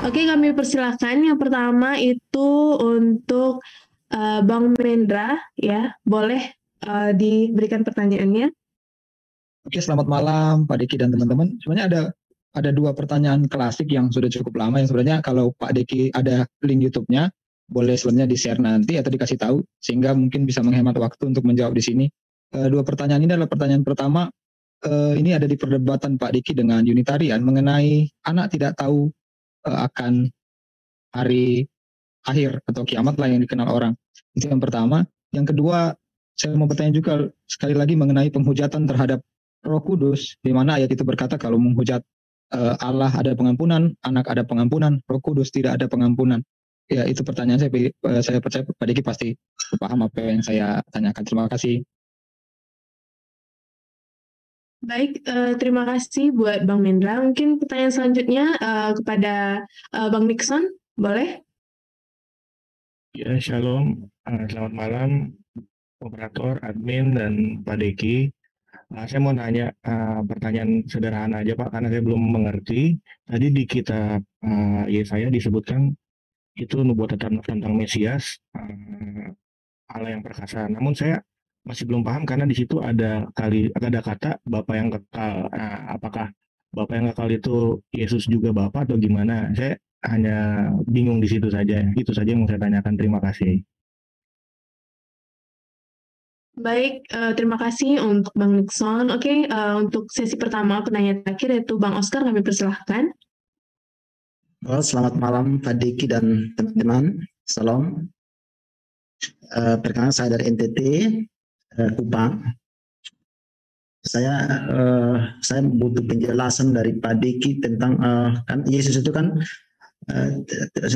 Oke, kami persilahkan. Yang pertama itu untuk Bang Mendra, ya, boleh diberikan pertanyaannya. Oke, selamat malam Pak Diki dan teman-teman. Sebenarnya ada dua pertanyaan klasik yang sudah cukup lama yang sebenarnya kalau Pak Diki ada link YouTube-nya, boleh sebenarnya di-share nanti atau dikasih tahu sehingga mungkin bisa menghemat waktu untuk menjawab di sini. Dua pertanyaan ini adalah pertanyaan pertama, ini ada di perdebatan Pak Diki dengan Unitarian mengenai anak tidak tahu akan hari akhir atau kiamat lah yang dikenal orang. Itu yang pertama. Yang kedua, saya mau bertanya juga sekali lagi mengenai penghujatan terhadap Roh Kudus, di mana ayat itu berkata kalau menghujat Allah ada pengampunan, anak ada pengampunan, Roh Kudus tidak ada pengampunan. Ya, itu pertanyaan saya percaya Pak Diki pasti paham apa yang saya tanyakan. Terima kasih. Baik, terima kasih buat Bang Mendra. Mungkin pertanyaan selanjutnya kepada Bang Nixon, boleh? Ya, shalom. Selamat malam, operator, admin, dan Pak Deki. Saya mau nanya pertanyaan sederhana aja, Pak, karena saya belum mengerti. Tadi di kitab Yesaya disebutkan itu nubuat tentang Mesias, Allah yang perkasa. Namun saya masih belum paham karena di situ ada kata Bapa yang kekal. Apakah Bapa yang kekal itu Yesus juga Bapa atau gimana? Saya hanya bingung di situ saja. Itu saja yang mau saya tanyakan. Terima kasih. Baik, terima kasih untuk Bang Nixon. Oke, untuk sesi pertama pertanyaan terakhir yaitu Bang Oscar, kami persilahkan. Selamat malam Pak Diki dan teman-teman. Salam. Perkenalkan saya dari NTT Kupang. Saya butuh penjelasan dari Pak Diki tentang kan Yesus itu kan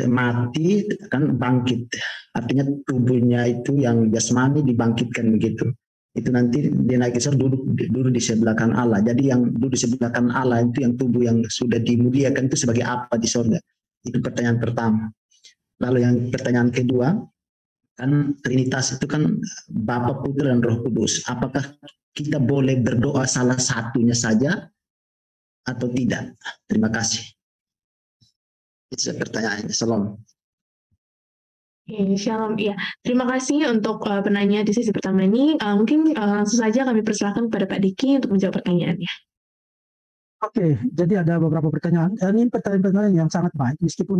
mati kan bangkit. Artinya tubuhnya itu yang jasmani dibangkitkan begitu. Itu nanti dia naik ke surga duduk di sebelah kanan Allah. Jadi yang duduk di sebelah kanan Allah itu yang tubuh yang sudah dimuliakan itu sebagai apa di surga? Itu pertanyaan pertama. Lalu yang pertanyaan kedua, kan Trinitas itu kan Bapa, Putra, dan Roh Kudus. Apakah kita boleh berdoa salah satunya saja atau tidak? Terima kasih. Itu pertanyaannya. Salam. Shalom, iya. Terima kasih untuk penanya di sesi pertama ini. Mungkin langsung saja kami persilahkan kepada Pak Diki untuk menjawab pertanyaannya. Oke, jadi ada beberapa pertanyaan. Ini pertanyaan-pertanyaan yang sangat baik, meskipun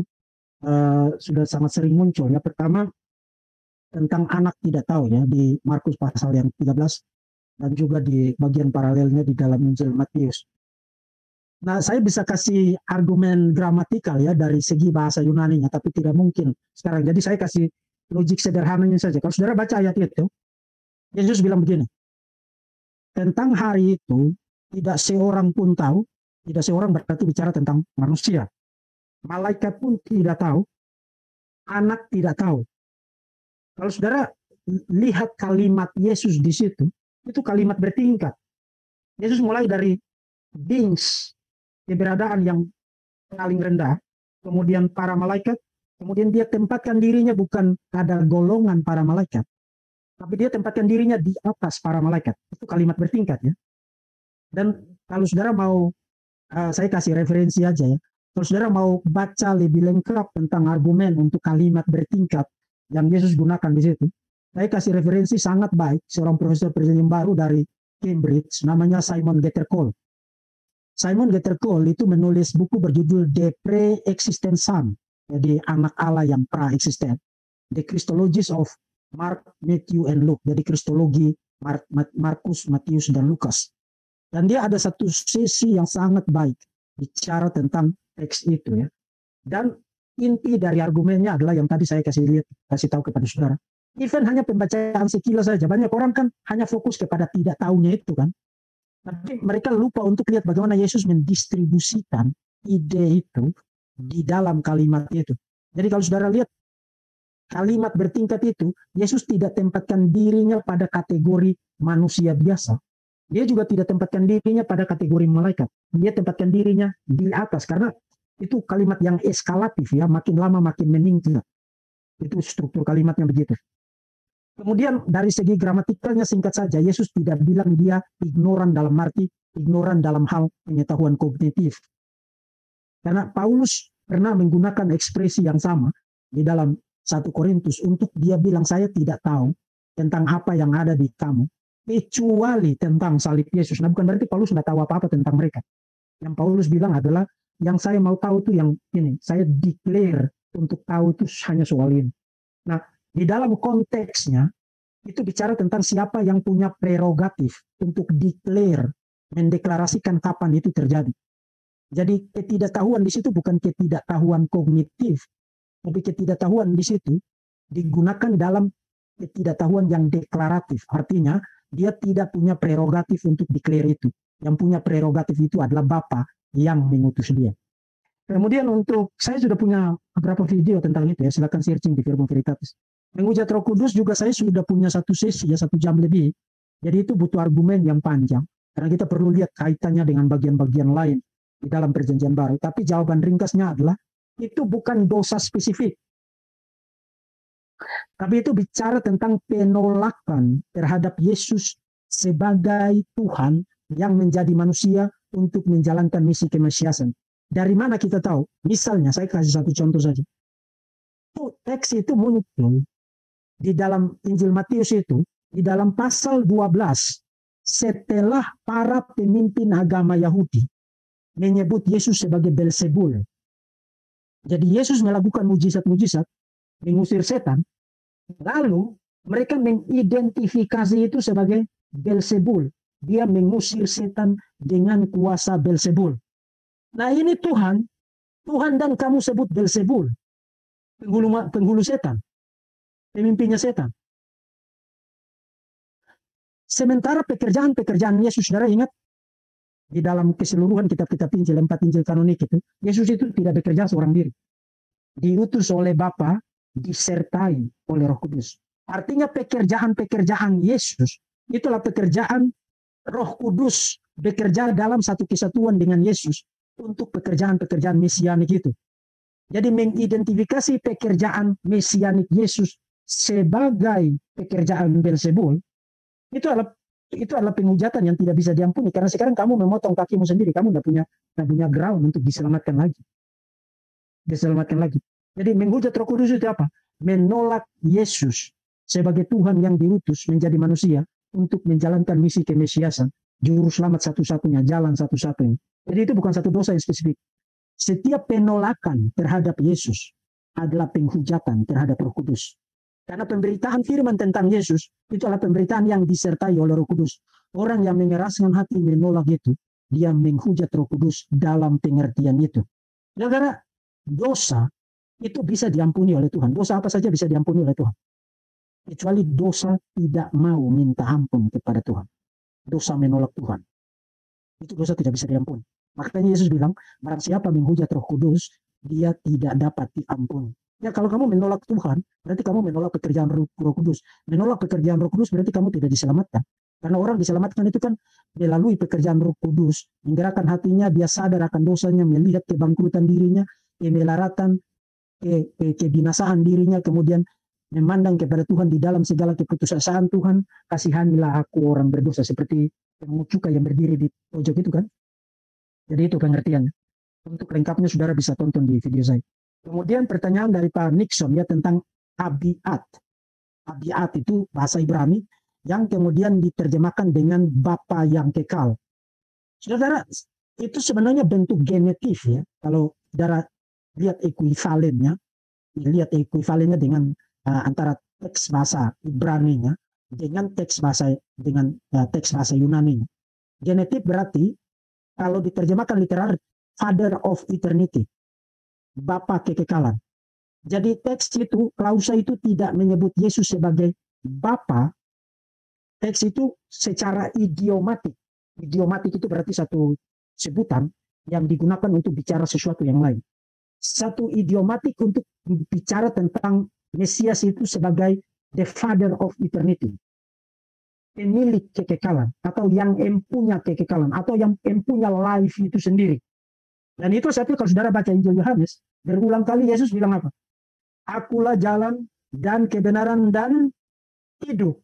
sudah sangat sering muncul. Ya, pertama tentang anak tidak tahu ya di Markus pasal yang 13 dan juga di bagian paralelnya di dalam Injil Matius. Nah, saya bisa kasih argumen gramatikal ya dari segi bahasa Yunani-nya, tapi tidak mungkin sekarang. Jadi saya kasih logik sederhananya saja. Kalau saudara baca ayat itu, Yesus bilang begini, tentang hari itu tidak seorang pun tahu, tidak seorang berarti bicara tentang manusia. Malaikat pun tidak tahu, anak tidak tahu. Kalau saudara lihat kalimat Yesus di situ, itu kalimat bertingkat. Yesus mulai dari beings, keberadaan yang paling rendah, kemudian para malaikat, kemudian dia tempatkan dirinya bukan pada golongan para malaikat, tapi dia tempatkan dirinya di atas para malaikat. Itu kalimat bertingkat ya. Dan kalau saudara mau, saya kasih referensi aja ya, kalau saudara mau baca lebih lengkap tentang argumen untuk kalimat bertingkat yang Yesus gunakan di situ, saya kasih referensi sangat baik seorang profesor presiden baru dari Cambridge, namanya Simon Gattercole. Simon Gattercole itu menulis buku berjudul The Pre-Existent Son, jadi anak Allah yang pra-eksisten. The Christologies of Mark, Matthew, and Luke, jadi kristologi Markus, Matius, dan Lukas. Dan dia ada satu sesi yang sangat baik bicara tentang teks itu ya. Dan inti dari argumennya adalah yang tadi saya kasih tahu kepada saudara. Even hanya pembacaan sekilas saja, banyak orang kan hanya fokus kepada tidak tahunya itu kan. Tapi mereka lupa untuk lihat bagaimana Yesus mendistribusikan ide itu di dalam kalimat itu. Jadi kalau saudara lihat kalimat bertingkat itu, Yesus tidak tempatkan dirinya pada kategori manusia biasa. Dia juga tidak tempatkan dirinya pada kategori malaikat. Dia tempatkan dirinya di atas karena itu kalimat yang eskalatif ya, makin lama makin meningkat. Itu struktur kalimatnya begitu. Kemudian dari segi gramatikalnya singkat saja, Yesus tidak bilang dia ignoran dalam arti ignoran dalam hal pengetahuan kognitif. Karena Paulus pernah menggunakan ekspresi yang sama di dalam 1 Korintus untuk dia bilang saya tidak tahu tentang apa yang ada di kamu kecuali tentang salib Yesus. Nah, bukan berarti Paulus tidak tahu apa-apa tentang mereka. Yang Paulus bilang adalah yang saya mau tahu itu yang ini, saya declare untuk tahu itu hanya soal ini. Nah, di dalam konteksnya itu bicara tentang siapa yang punya prerogatif untuk declare, mendeklarasikan kapan itu terjadi. Jadi ketidaktahuan di situ bukan ketidaktahuan kognitif, tapi ketidaktahuan di situ digunakan dalam ketidaktahuan yang deklaratif. Artinya dia tidak punya prerogatif untuk declare itu. Yang punya prerogatif itu adalah Bapa yang mengutus dia. Kemudian untuk, saya sudah punya beberapa video tentang itu ya, silakan searching di Verbum Veritatis. Menghujat Roh Kudus juga saya sudah punya satu sesi ya, 1 jam lebih. Jadi itu butuh argumen yang panjang. Karena kita perlu lihat kaitannya dengan bagian-bagian lain di dalam perjanjian baru. Tapi jawaban ringkasnya adalah, itu bukan dosa spesifik. Tapi itu bicara tentang penolakan terhadap Yesus sebagai Tuhan yang menjadi manusia untuk menjalankan misi kemesiasan. Dari mana kita tahu? Misalnya, saya kasih satu contoh saja. Teks itu muncul di dalam Injil Matius itu, di dalam pasal 12, setelah para pemimpin agama Yahudi menyebut Yesus sebagai Belzebul. Jadi Yesus melakukan mujizat-mujizat, mengusir setan, lalu mereka mengidentifikasi itu sebagai Belzebul. Dia mengusir setan dengan kuasa Belzebul. Nah ini Tuhan dan kamu sebut Belzebul, penghulu setan, pemimpinnya setan. Sementara pekerjaan-pekerjaan Yesus, saudara ingat, di dalam keseluruhan kitab-kitab Injil, 4 Injil kanonik itu, Yesus itu tidak bekerja seorang diri. Diutus oleh Bapa, disertai oleh Roh Kudus. Artinya pekerjaan-pekerjaan Yesus, itulah pekerjaan Roh Kudus bekerja dalam satu kesatuan dengan Yesus untuk pekerjaan-pekerjaan mesianik itu. Jadi mengidentifikasi pekerjaan mesianik Yesus sebagai pekerjaan Belzebul, itu adalah penghujatan yang tidak bisa diampuni. Karena sekarang kamu memotong kakimu sendiri, kamu tidak punya ground untuk diselamatkan lagi. Jadi menghujat Roh Kudus itu apa? Menolak Yesus sebagai Tuhan yang diutus menjadi manusia untuk menjalankan misi kemesiasan, juru selamat satu-satunya, jalan satu-satunya. Jadi itu bukan satu dosa yang spesifik. Setiap penolakan terhadap Yesus adalah penghujatan terhadap Roh Kudus. Karena pemberitaan firman tentang Yesus itu adalah pemberitaan yang disertai oleh Roh Kudus. Orang yang mengeraskan hati menolak itu, dia menghujat Roh Kudus dalam pengertian itu. Karena dosa itu bisa diampuni oleh Tuhan. Dosa apa saja bisa diampuni oleh Tuhan. Kecuali dosa tidak mau minta ampun kepada Tuhan. Dosa menolak Tuhan. Itu dosa tidak bisa diampuni. Makanya Yesus bilang, barang siapa menghujat Roh Kudus, dia tidak dapat diampuni. Ya kalau kamu menolak Tuhan, berarti kamu menolak pekerjaan Roh Kudus. Menolak pekerjaan Roh Kudus berarti kamu tidak diselamatkan. Karena orang diselamatkan itu kan melalui pekerjaan Roh Kudus. Menggerakkan hatinya, dia sadar akan dosanya, melihat kebangkrutan dirinya, kemelaratan, kebinasaan dirinya, kemudian memandang kepada Tuhan di dalam segala keputusasaan Tuhan. Kasihanilah aku orang berdosa, seperti pemungut cukai yang berdiri di pojok itu kan. Jadi itu pengertiannya. Untuk lengkapnya saudara bisa tonton di video saya. Kemudian pertanyaan dari Pak Nixon ya tentang Abiat. Abiat itu bahasa Ibrani yang kemudian diterjemahkan dengan Bapa yang kekal. Saudara, itu sebenarnya bentuk genetif ya. Kalau saudara lihat ekuivalennya, dengan antara teks bahasa Ibraninya dengan teks bahasa Yunani. Genetif berarti kalau diterjemahkan literal, Father of Eternity. Bapa kekekalan. Jadi teks itu, klausa itu tidak menyebut Yesus sebagai Bapa. Teks itu secara idiomatik. Idiomatik itu berarti satu sebutan yang digunakan untuk bicara sesuatu yang lain. Satu idiomatik untuk bicara tentang Mesias itu sebagai the Father of Eternity. Pemilik kekekalan, atau yang empunya kekekalan, atau yang empunya life itu sendiri. Dan itu saya pikir kalau saudara baca Injil Yohanes, berulang kali Yesus bilang apa? Akulah jalan dan kebenaran dan hidup.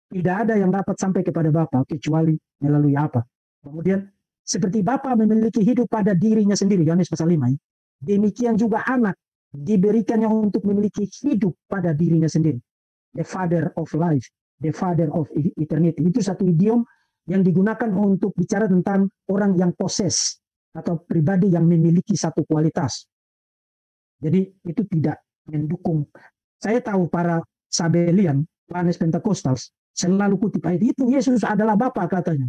Tidak ada yang dapat sampai kepada Bapa kecuali melalui apa. Kemudian seperti Bapa memiliki hidup pada dirinya sendiri, Yohanes pasal 5. demikian juga anak diberikannya untuk memiliki hidup pada dirinya sendiri. The Father of life, the Father of eternity. Itu satu idiom yang digunakan untuk bicara tentang orang yang poses atau pribadi yang memiliki satu kualitas. Jadi itu tidak mendukung. Saya tahu para Sabelian, Planes Pentakostals, selalu kutip ayat itu, Yesus adalah Bapa katanya.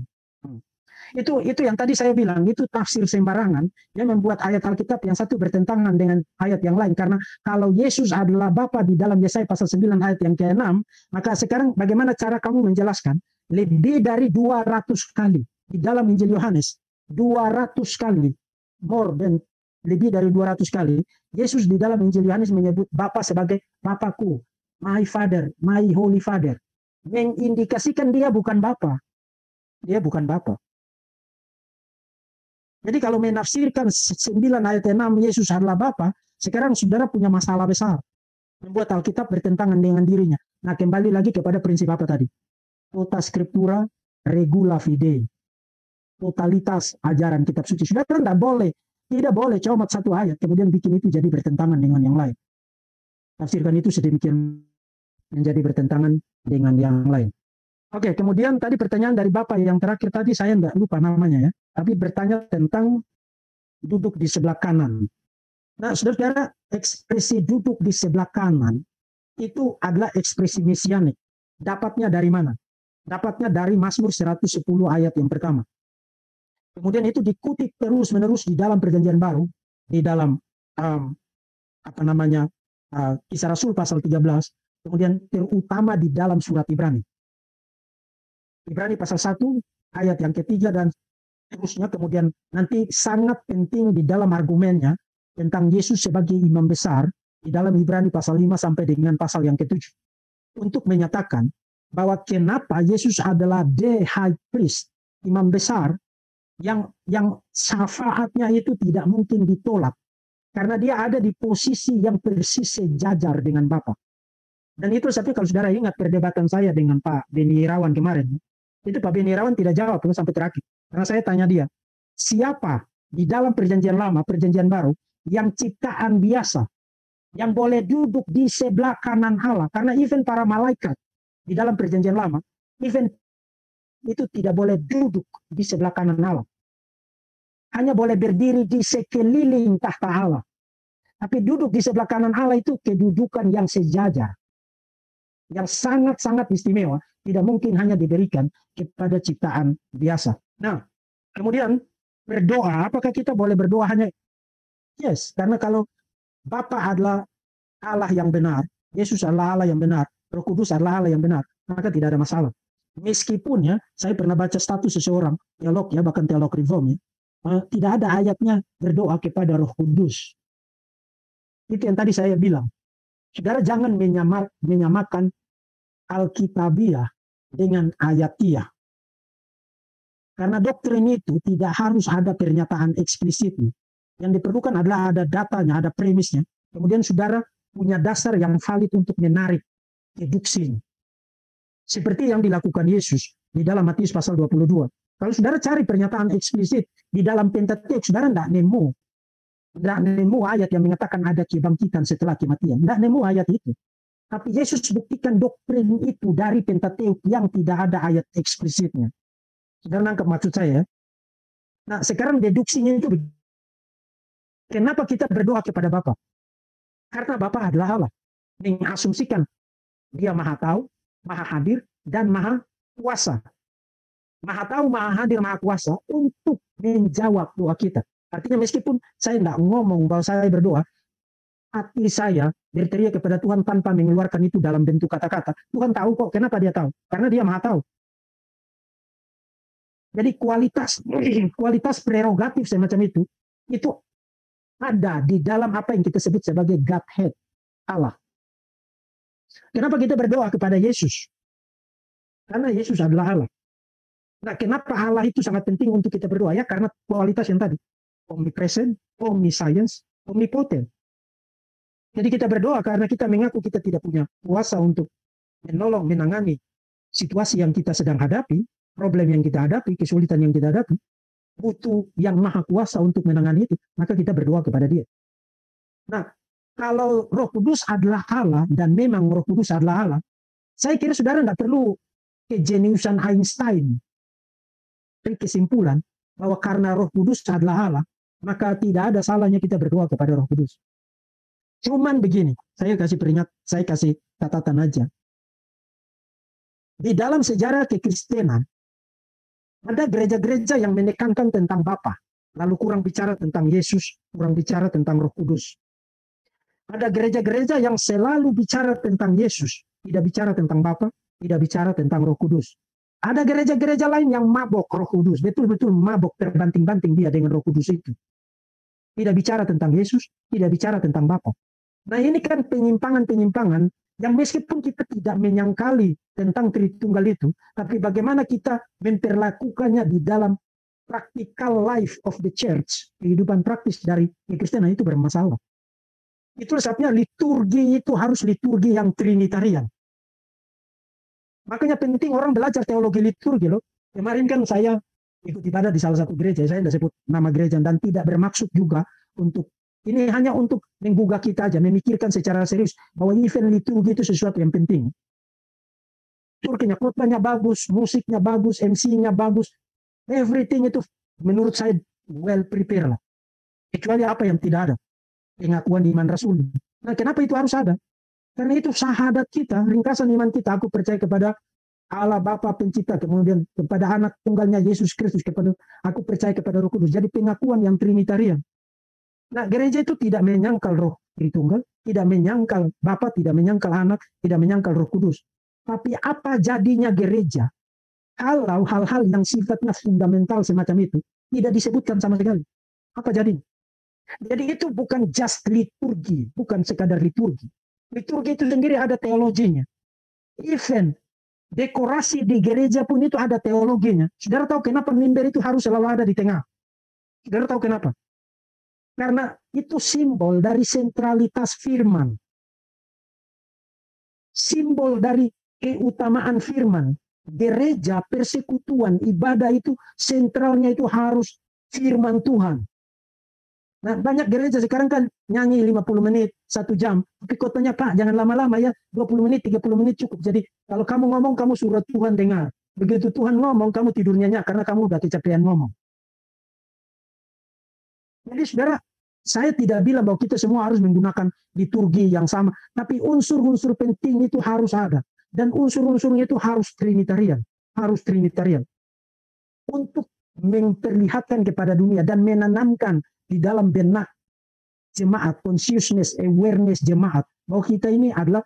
Itu yang tadi saya bilang, itu tafsir sembarangan yang membuat ayat Alkitab yang satu bertentangan dengan ayat yang lain. Karena kalau Yesus adalah Bapa di dalam Yesaya pasal 9 ayat yang ke-6, maka sekarang bagaimana cara kamu menjelaskan lebih dari 200 kali di dalam Injil Yohanes, 200 kali, more than lebih dari 200 kali, Yesus di dalam Injil Yohanes menyebut Bapa sebagai Bapakku, my Father, my Holy Father. Mengindikasikan dia bukan Bapa. Dia bukan Bapa. Jadi kalau menafsirkan 9 ayat 6 Yesus adalah Bapa, sekarang saudara punya masalah besar. Membuat Alkitab bertentangan dengan dirinya. Nah, kembali lagi kepada prinsip apa tadi? Tota scriptura regula fidei. Totalitas ajaran kitab suci. Saudara tidak boleh cuma satu ayat, kemudian bikin itu jadi bertentangan dengan yang lain. Tafsirkan itu sedemikian menjadi bertentangan dengan yang lain. Oke, kemudian tadi pertanyaan dari Bapak yang terakhir tadi, saya tidak lupa namanya ya, tapi bertanya tentang duduk di sebelah kanan. Nah, saudara, ekspresi duduk di sebelah kanan itu adalah ekspresi mesianik. Dapatnya dari mana? Dapatnya dari Mazmur 110 ayat yang pertama. Kemudian itu dikutip terus-menerus di dalam Perjanjian Baru, di dalam Kisah Rasul pasal 13, kemudian terutama di dalam surat Ibrani. Ibrani pasal 1 ayat yang ketiga dan terusnya, kemudian nanti sangat penting di dalam argumennya tentang Yesus sebagai imam besar di dalam Ibrani pasal 5 sampai dengan pasal yang ke-7 untuk menyatakan bahwa kenapa Yesus adalah the high priest, imam besar yang syafaatnya itu tidak mungkin ditolak karena dia ada di posisi yang persis sejajar dengan Bapa. Dan itu tapi kalau saudara ingat perdebatan saya dengan Pak Beni Irawan kemarin, itu Pak Beni Irawan tidak jawab sampai terakhir. Karena saya tanya dia, siapa di dalam Perjanjian Lama, Perjanjian Baru yang ciptaan biasa, yang boleh duduk di sebelah kanan Allah? Karena even para malaikat di dalam Perjanjian Lama, even itu tidak boleh duduk di sebelah kanan Allah. Hanya boleh berdiri di sekeliling tahta Allah. Tapi duduk di sebelah kanan Allah itu kedudukan yang sejajar, yang sangat-sangat istimewa, tidak mungkin hanya diberikan kepada ciptaan biasa. Nah, kemudian berdoa, apakah kita boleh berdoa hanya? Yes, karena kalau Bapa adalah Allah yang benar, Yesus adalah Allah yang benar, Roh Kudus adalah Allah yang benar, maka tidak ada masalah. Meskipun ya, saya pernah baca status seseorang teolog ya, bahkan teolog reform ya, tidak ada ayatnya berdoa kepada Roh Kudus. Itu yang tadi saya bilang. Saudara jangan menyamakan Alkitabiah dengan ayatiah. Karena doktrin itu tidak harus ada pernyataan eksplisitnya. Yang diperlukan adalah ada datanya, ada premisnya. Kemudian saudara punya dasar yang valid untuk menarik deduksinya. Seperti yang dilakukan Yesus di dalam Matius pasal 22. Kalau saudara cari pernyataan eksplisit di dalam Pentateuk, saudara tidak nemu ayat yang mengatakan ada kebangkitan setelah kematian. Tidak nemu ayat itu. Tapi Yesus buktikan doktrin itu dari Pentateuk yang tidak ada ayat eksplisitnya. Saudara nangkap maksud saya? Nah, sekarang deduksinya itu kenapa kita berdoa kepada Bapa? Karena Bapa adalah Allah. Mengasumsikan dia maha tahu, maha hadir, dan maha kuasa. Maha tahu, maha hadir, maha kuasa untuk menjawab doa kita. Artinya meskipun saya tidak ngomong bahwa saya berdoa, hati saya berteriak kepada Tuhan tanpa mengeluarkan itu dalam bentuk kata-kata. Tuhan tahu kok. Kenapa dia tahu? Karena dia maha tahu. Jadi kualitas prerogatif semacam itu ada di dalam apa yang kita sebut sebagai Godhead, Allah. Kenapa kita berdoa kepada Yesus? Karena Yesus adalah Allah. Nah, kenapa Allah itu sangat penting untuk kita berdoa? Ya, karena kualitas yang tadi. Omnipresent, omniscience, omnipotent. Jadi kita berdoa karena kita mengaku kita tidak punya kuasa untuk menolong, menangani situasi yang kita sedang hadapi, problem yang kita hadapi, kesulitan yang kita hadapi, butuh yang maha kuasa untuk menangani itu, maka kita berdoa kepada dia. Nah, kalau Roh Kudus adalah Allah dan memang Roh Kudus adalah Allah, saya kira saudara tidak perlu kejeniusan Einstein, kesimpulan bahwa karena Roh Kudus adalah Allah, maka tidak ada salahnya kita berdoa kepada Roh Kudus. Cuman begini, saya kasih catatan aja. Di dalam sejarah kekristenan, ada gereja-gereja yang menekankan tentang Bapa, lalu kurang bicara tentang Yesus, kurang bicara tentang Roh Kudus. Ada gereja-gereja yang selalu bicara tentang Yesus, tidak bicara tentang Bapa, tidak bicara tentang Roh Kudus. Ada gereja-gereja lain yang mabok Roh Kudus, betul-betul mabok, terbanting-banting dia dengan Roh Kudus itu. Tidak bicara tentang Yesus, tidak bicara tentang Bapa. Nah, ini kan penyimpangan-penyimpangan yang meskipun kita tidak menyangkali tentang Tritunggal itu, tapi bagaimana kita memperlakukannya di dalam practical life of the church, kehidupan praktis dari kekristenan itu bermasalah. Itu sebabnya liturgi itu harus liturgi yang trinitarian. Makanya penting orang belajar teologi liturgi loh. Kemarin kan saya ikut ibadah di salah satu gereja, saya tidak sebut nama gereja dan tidak bermaksud juga untuk ini, hanya untuk menggugah kita aja, memikirkan secara serius bahwa event liturgi itu sesuatu yang penting. Liturginya, khotbahnya bagus, musiknya bagus, MC-nya bagus, everything itu menurut saya well prepared lah. Kecuali apa yang tidak ada, pengakuan iman Rasul. Nah, kenapa itu harus ada? Karena itu syahadat kita, ringkasan iman kita. Aku percaya kepada Allah Bapa Pencipta, kemudian kepada Anak Tunggalnya Yesus Kristus, aku percaya kepada Roh Kudus. Jadi pengakuan yang trinitarian. Nah, gereja itu tidak menyangkal Roh Tritunggal, tidak menyangkal Bapa, tidak menyangkal Anak, tidak menyangkal Roh Kudus. Tapi apa jadinya gereja kalau hal-hal yang sifatnya fundamental semacam itu tidak disebutkan sama sekali? Apa jadinya? Jadi itu bukan just liturgi, bukan sekadar liturgi. Liturgi itu sendiri ada teologinya. Even dekorasi di gereja pun itu ada teologinya. Saudara tahu kenapa mimbar itu harus selalu ada di tengah? Saudara tahu kenapa? Karena itu simbol dari sentralitas firman. Simbol dari keutamaan firman. Gereja, persekutuan, ibadah itu sentralnya itu harus firman Tuhan. Nah, banyak gereja sekarang kan nyanyi 50 menit, 1 jam. Tapi kotanya, Pak, jangan lama-lama ya, 20 menit, 30 menit cukup. Jadi kalau kamu ngomong, kamu suruh Tuhan dengar. Begitu Tuhan ngomong, kamu tidur nyenyak karena kamu udah kecapean ngomong. Jadi saudara, saya tidak bilang bahwa kita semua harus menggunakan liturgi yang sama. Tapi unsur-unsur penting itu harus ada. Dan unsur-unsurnya itu harus trinitarian. Harus trinitarian. Untuk memperlihatkan kepada dunia dan menanamkan di dalam benak jemaat, consciousness, awareness jemaat, bahwa kita ini adalah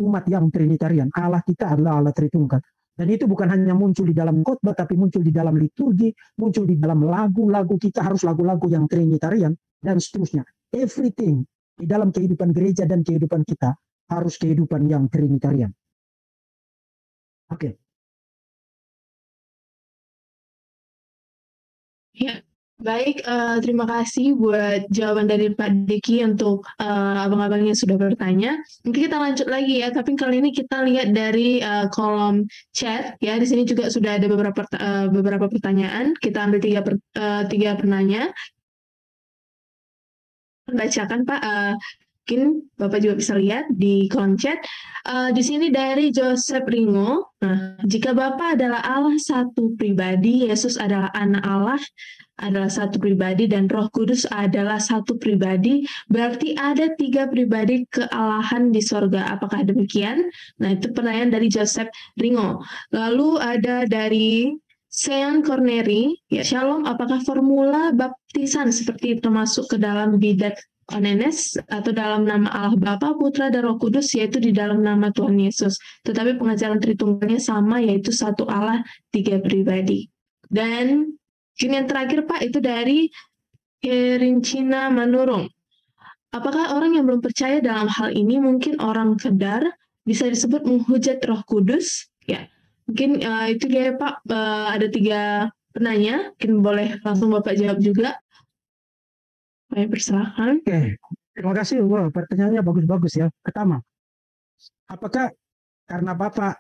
umat yang trinitarian. Allah kita adalah Allah Tritunggal. Dan itu bukan hanya muncul di dalam khotbah, tapi muncul di dalam liturgi, muncul di dalam lagu-lagu kita, harus lagu-lagu yang trinitarian, dan seterusnya. Everything di dalam kehidupan gereja dan kehidupan kita harus kehidupan yang trinitarian. Oke. Ya, baik. Terima kasih buat jawaban dari Pak Diki untuk abang-abang yang sudah bertanya. Mungkin kita lanjut lagi ya, tapi kali ini kita lihat dari kolom chat ya. Di sini juga sudah ada beberapa pertanyaan. Kita ambil tiga penanya. Bacakan Pak. Mungkin Bapak juga bisa lihat di kolom chat. Di sini dari Joseph Ringo. Nah, jika Bapa adalah Allah satu pribadi, Yesus adalah anak Allah, adalah satu pribadi, dan Roh Kudus adalah satu pribadi, berarti ada 3 pribadi kealahan di sorga. Apakah demikian? Nah, itu pertanyaan dari Joseph Ringo. Lalu ada dari Sean Corneri, ya, Shalom, apakah formula baptisan seperti termasuk ke dalam bidat onenes atau dalam nama Allah Bapa, Putra, dan Roh Kudus, yaitu di dalam nama Tuhan Yesus. Tetapi pengajaran Tritunggalnya sama, yaitu satu Allah, 3 pribadi. Dan yang terakhir Pak, itu dari Kerincina Manurung. Apakah orang yang belum percaya dalam hal ini, mungkin orang kedar, bisa disebut menghujat Roh Kudus? Ya, mungkin itu dia Pak. Ada 3 penanya, mungkin boleh langsung Bapak jawab juga. Saya persilahkan. Oke, terima kasih. Wah, pertanyaannya bagus-bagus ya. Pertama, apakah karena Bapa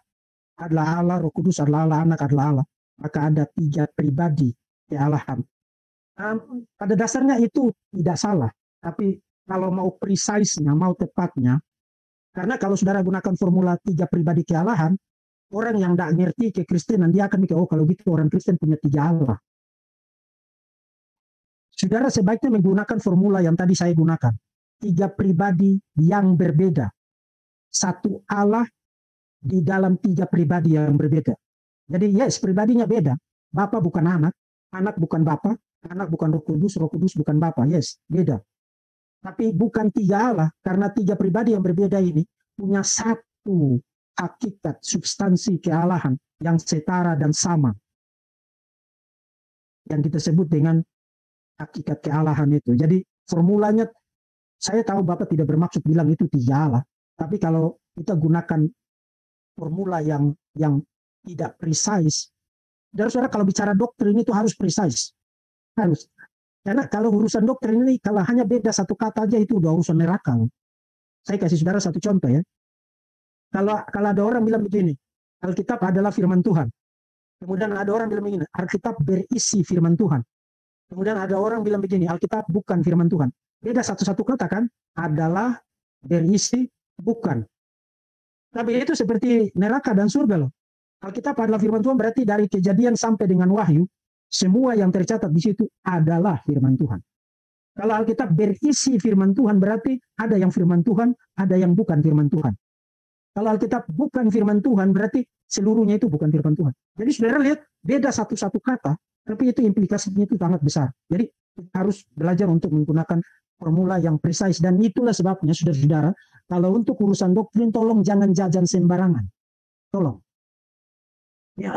adalah Allah, Roh Kudus adalah Allah, Anak adalah Allah, maka ada 3 pribadi kealahan? Pada dasarnya itu tidak salah, tapi kalau mau precise-nya, mau tepatnya, karena kalau saudara gunakan formula 3 pribadi kealahan, orang yang tidak ngerti kekristenan, dia akan mikir, oh kalau gitu orang Kristen punya 3 Allah. Saudara sebaiknya menggunakan formula yang tadi saya gunakan. 3 pribadi yang berbeda. Satu Allah di dalam 3 pribadi yang berbeda. Jadi yes, pribadinya beda. Bapa bukan anak, anak bukan bapa, anak bukan Roh Kudus bukan bapa. Yes, beda. Tapi bukan 3 Allah, karena 3 pribadi yang berbeda ini punya satu hakikat, substansi kealahan yang setara dan sama. Yang kita sebut dengan hakikat kealahan itu. Jadi formulanya, saya tahu Bapak tidak bermaksud bilang itu 3 Allah. Tapi kalau kita gunakan formula yang tidak precise, dan saudara kalau bicara doktrin itu harus precise. Harus. Karena kalau urusan doktrin ini, kalau hanya beda satu kata aja itu udah urusan neraka. Saya kasih saudara satu contoh ya. Kalau ada orang bilang begini, Alkitab adalah firman Tuhan. Kemudian ada orang bilang begini, Alkitab berisi firman Tuhan. Kemudian ada orang bilang begini, Alkitab bukan firman Tuhan. Beda satu-satu kata kan, adalah, berisi, bukan. Tapi itu seperti neraka dan surga loh. Alkitab adalah firman Tuhan berarti dari Kejadian sampai dengan Wahyu, semua yang tercatat di situ adalah firman Tuhan. Kalau Alkitab berisi firman Tuhan berarti ada yang firman Tuhan, ada yang bukan firman Tuhan. Kalau Alkitab bukan firman Tuhan berarti seluruhnya itu bukan firman Tuhan. Jadi saudara lihat beda satu-satu kata, tapi itu implikasinya itu sangat besar. Jadi harus belajar untuk menggunakan formula yang precise, dan itulah sebabnya saudara-saudara, kalau untuk urusan doktrin tolong jangan jajan sembarangan. Tolong. Ya,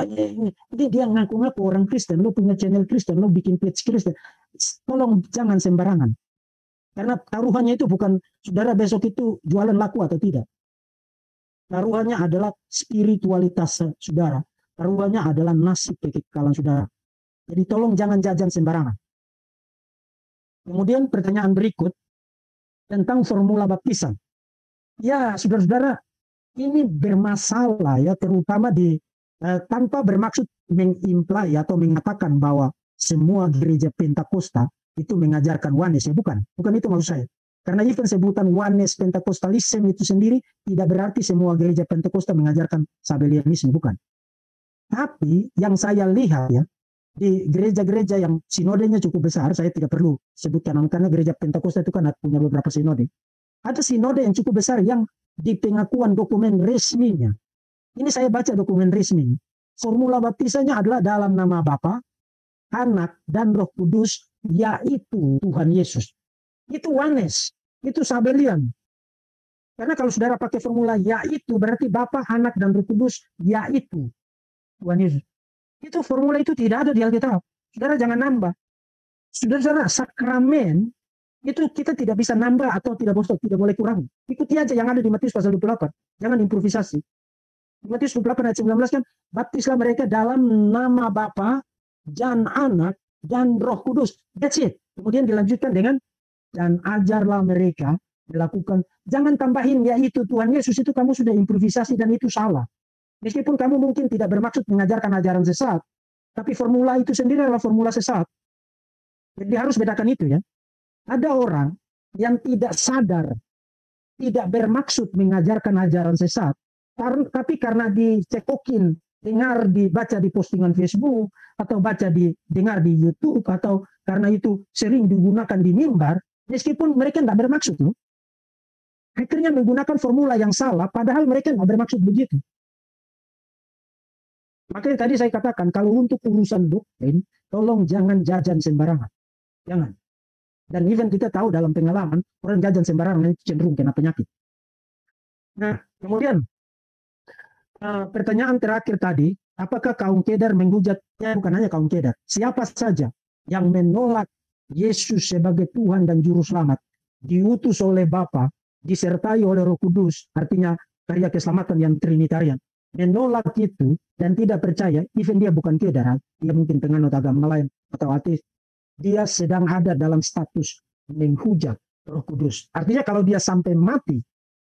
dia ngaku-ngaku orang Kristen, lo punya channel Kristen, lo bikin page Kristen. Tolong jangan sembarangan. Karena taruhannya itu bukan, saudara besok itu jualan laku atau tidak. Taruhannya adalah spiritualitas saudara. Taruhannya adalah nasib kekekalan saudara. Jadi tolong jangan jajan sembarangan. Kemudian pertanyaan berikut tentang formula baptisan. Ya, saudara-saudara, ini bermasalah ya, terutama di tanpa bermaksud mengimply atau mengatakan bahwa semua gereja Pentakosta itu mengajarkan oneness, ya bukan itu maksud saya. Karena even sebutan oneness Pentakostalisme itu sendiri tidak berarti semua gereja Pentakosta mengajarkan Sabellianisme, bukan. Tapi yang saya lihat ya, di gereja-gereja yang sinodenya cukup besar, saya tidak perlu sebutkan karena gereja Pentakosta itu kan punya beberapa sinode. Ada sinode yang cukup besar yang di pengakuan dokumen resminya. Ini saya baca dokumen resmi. Formula baptisannya adalah dalam nama Bapa, Anak, dan Roh Kudus, yaitu Tuhan Yesus. Itu oneness, itu Sabellian. Karena kalau saudara pakai formula yaitu, berarti Bapa, Anak, dan Roh Kudus, yaitu Tuhan Yesus. Itu formula itu tidak ada di Alkitab. Saudara jangan nambah. Saudara, sakramen itu kita tidak bisa nambah atau tidak boleh kurang. Ikuti aja yang ada di Matius pasal 28. Jangan improvisasi. Matius 28 ayat 19 kan, baptislah mereka dalam nama Bapa dan Anak dan Roh Kudus. That's it. Kemudian dilanjutkan dengan, dan ajarlah mereka melakukan, jangan tambahin yaitu Tuhan Yesus, itu kamu sudah improvisasi dan itu salah. Meskipun kamu mungkin tidak bermaksud mengajarkan ajaran sesat, tapi formula itu sendiri adalah formula sesat. Jadi harus bedakan itu ya. Ada orang yang tidak sadar, tidak bermaksud mengajarkan ajaran sesat, tapi karena dicekokin, dibaca di postingan Facebook, atau dengar di YouTube, atau karena itu sering digunakan di mimbar, meskipun mereka tidak bermaksud loh. Akhirnya menggunakan formula yang salah, padahal mereka tidak bermaksud begitu. Makanya tadi saya katakan, kalau untuk urusan doktrin, tolong jangan jajan sembarangan. Jangan. Dan even kita tahu dalam pengalaman, orang jajan sembarangan itu cenderung kena penyakit. Nah, kemudian, pertanyaan terakhir tadi, apakah kaum Kedar menghujatnya? Bukan hanya kaum Kedar, siapa saja yang menolak Yesus sebagai Tuhan dan Juru Selamat, diutus oleh Bapa, disertai oleh Roh Kudus, artinya karya keselamatan yang Trinitarian, menolak itu dan tidak percaya, even dia bukan Kedar, dia mungkin penganut agama lain atau ateis, dia sedang ada dalam status menghujat Roh Kudus. Artinya kalau dia sampai mati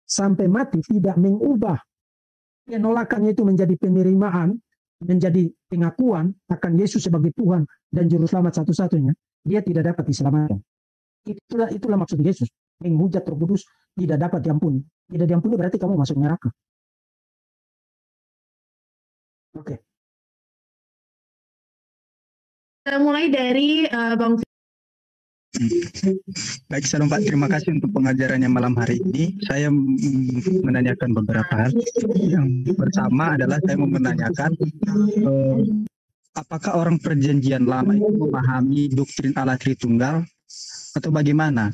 tidak mengubah penolakannya itu menjadi penerimaan, menjadi pengakuan akan Yesus sebagai Tuhan dan Juru Selamat satu-satunya, dia tidak dapat diselamatkan. Itulah maksud Yesus. menghujat Roh Kudus tidak dapat diampuni. Tidak diampuni berarti kamu masuk neraka. Oke. Kita mulai dari Bang. Baik, Salam Pak. Terima kasih untuk pengajarannya malam hari ini. Saya menanyakan beberapa hal. Yang pertama adalah saya mau menanyakan apakah orang perjanjian lama itu memahami doktrin Allah Tritunggal atau bagaimana?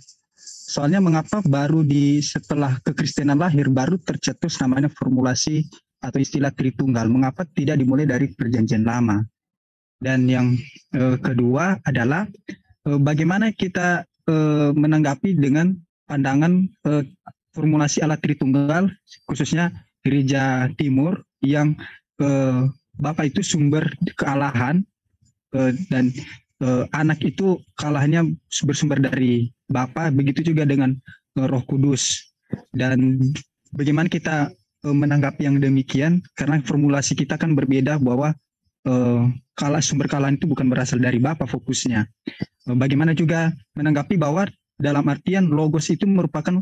Soalnya mengapa baru setelah kekristenan lahir baru tercetus namanya formulasi atau istilah Tritunggal? Mengapa tidak dimulai dari perjanjian lama? Dan yang kedua adalah bagaimana kita menanggapi dengan pandangan formulasi Allah Tritunggal, khususnya gereja Timur yang Bapa itu sumber kealahan dan anak itu kealahannya bersumber dari Bapa, begitu juga dengan Roh Kudus. Dan bagaimana kita menanggapi yang demikian, karena formulasi kita kan berbeda bahwa sumber kealahan itu bukan berasal dari Bapa fokusnya. Bagaimana juga menanggapi bahwa dalam artian logos itu merupakan